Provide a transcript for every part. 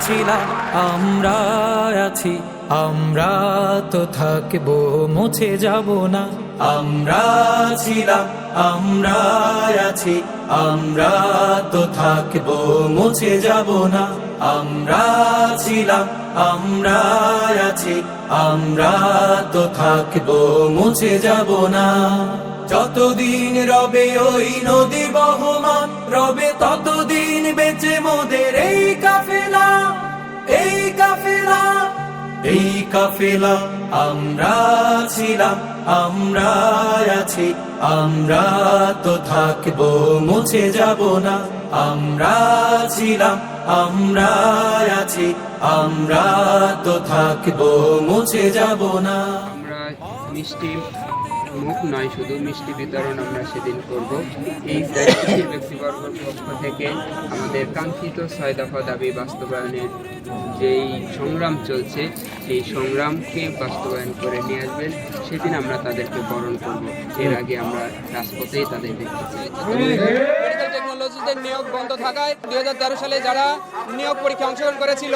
ছিলাম আমরা আছি, আমরা তো থাকবো, মুছে যাব না। আমরা ছিলাম আমরা আছি, আমরা তো থাকবো, মুছে যাব না। আমরা ছিলাম আমরা আছি, আমরা তো থাকবো, মুছে যাব না। যতদিন রবে ওই নদী বহমান, রবে ততদিন বেঁচে মোদের এই কাফেলা, এই কাফেলা, এই কাফেলা। আমরা ছিলাম আমরা আছি, আমরা তো থাকবো, মুছে যাব না। আমরা ছিলাম আমরা আছি, আমরা তো থাকবো, মুছে যাব না। আমরা মিষ্টি মুখ নয়, শুধু মিষ্টি বিতরণ আমরা সেদিন করব। এই দায়িত্বশীল ব্যক্তিবর্গের পক্ষ থেকে আমাদের কাঙ্ক্ষিত 6 দফা দাবি বাস্তবায়নের যেই সংগ্রাম চলছে, সেই সংগ্রামকে বাস্তবায়ন করে নিয়ে আসবেন, সেদিন আমরা তাদেরকে বরণ করব। এর আগে আমরা রাজপথেই তাদের দেখতে চাই। মেডিকেল টেকনোলজিদের নিয়োগ বন্ধ থাকায় 2013 সালে যারা নিয়োগ পরীক্ষা অংশগ্রহণ করেছিল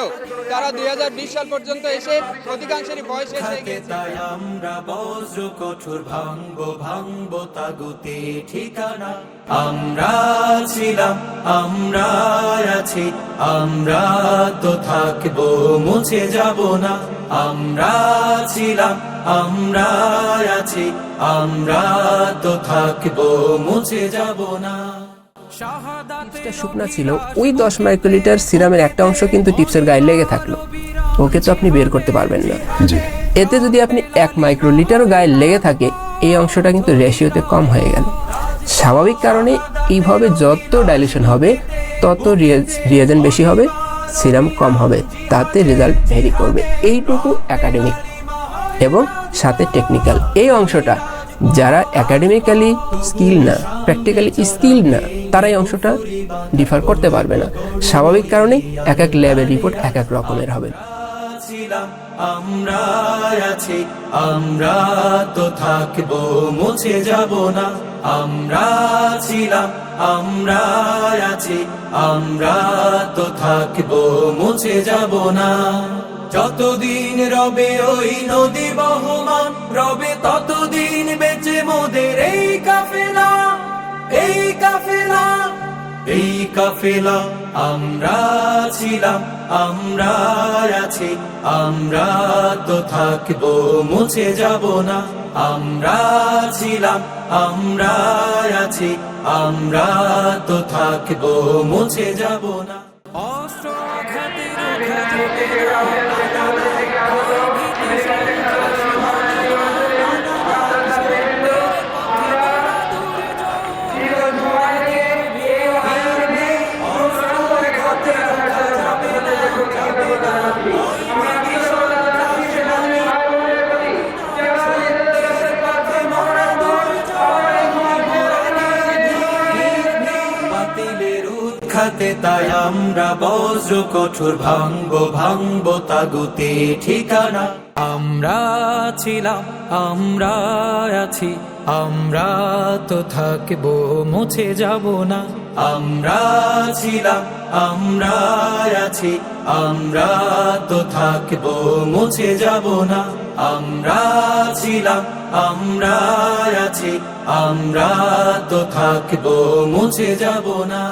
তারা 2020 সাল পর্যন্ত এসে অধিকাংশেরই বয়স এসে গেছে। তাই আমরা বজ্র কঠোর ভাঙবো, ভাঙবো তাগুতে ঠিকানা। আমরা ছিলাম আমরা আছি, আমরা তো থাকবো, মুছে যাব না। আমরা ছিলাম আমরা আছি, আমরা তো থাকবো, মুছে যাব না। টিপসটা শুকনা ছিল, ওই 10 মাইক্রোলিটার সিরামের একটা অংশ কিন্তু টিপসের গায়ে লেগে থাকলো, ওকে তো আপনি বের করতে পারবেন না। এতে যদি আপনি 1 মাইক্রোলিটারও গায়ে লেগে থাকে, এই অংশটা কিন্তু রেশিওতে কম হয়ে গেল। স্বাভাবিক কারণে এইভাবে যত ডাইলিউশন হবে তত রিয়েজেন্ট বেশি হবে, সিরাম কম হবে, তাতে রেজাল্ট ভেরি করবে। এইটুকু একাডেমিক এবং সাথে টেকনিক্যাল। এই অংশটা যারা একাডেমিক্যালি স্কিল না, প্র্যাকটিক্যালি স্কিল না, তারা এই অংশটা ডিফার করতে পারবে না। স্বাভাবিক কারণে এক এক ল্যাবের রিপোর্ট এক এক রকমের হবে। আমরা আছি, আমরা তো থাকবো, মুছে যাব না। আমরা ছিলাম আমরা আছি, আমরা তো থাকবো, মুছে যাব না। যতদিন রবে ওই নদী বহমান, রবে ততদিন বেঁচে মোদের এই কাফেলা, এই কাফেলা, এই কাফেলা। আমরা ছিলাম আমরা আছি, আমরা তো থাকবো, মুছে যাব না। আমরা ছিলাম আমরা আছি, আমরা তো থাকবো, মুছে যাব না। অস্ত্র তাই আমরা বজ্র কঠোর ভাঙবো, ভাঙবো তাগুতে ঠিকানা। আমরা ছিলাম আমরা আছি, আমরা তো থাকবো, মুছে যাব না। আমরা ছিলাম আমরা আছি, আমরা তো থাকবো, মুছে যাব না। আমরা ছিলাম আমরা আছি, আমরা তো থাকবো, মুছে যাব না।